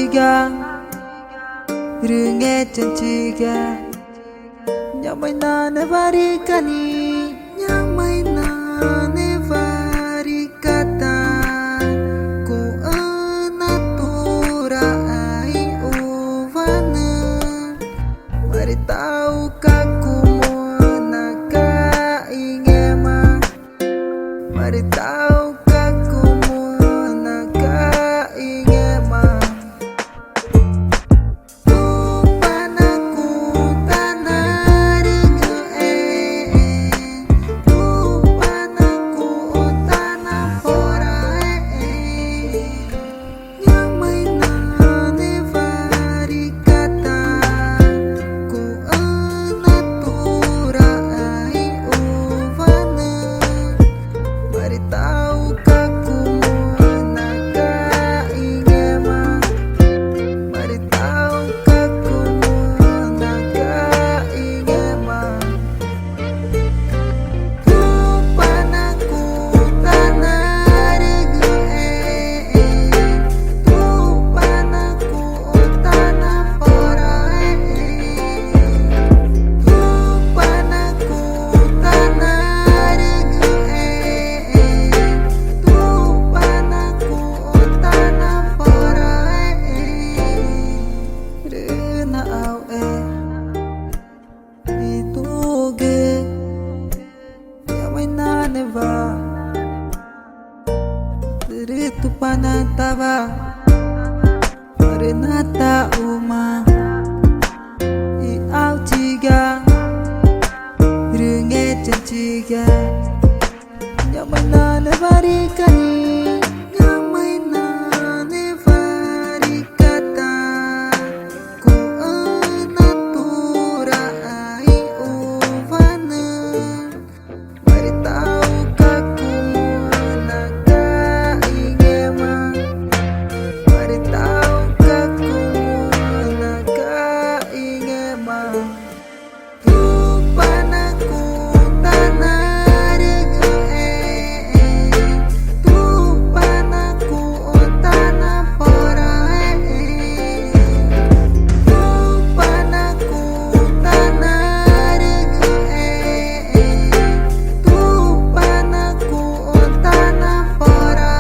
tiga Ringe cantiga Nyamai nane varikani Nyamai nane varikata Ku anatura ai uvana Mari tahu kaku monaka ingema Mari tahu kaku monaka ingema Diritu panantaba Marinata uma I au tiga Ringe cantiga Nyamai nane varikani Nyamai nane varikata Ku anatura ai uvana Mari tahu kaku monaka ingema Mari tahu kaku monaka ingema Tupanaku tanah Tupanaku tanah pora Tupanaku tanah Tupanaku tanah pora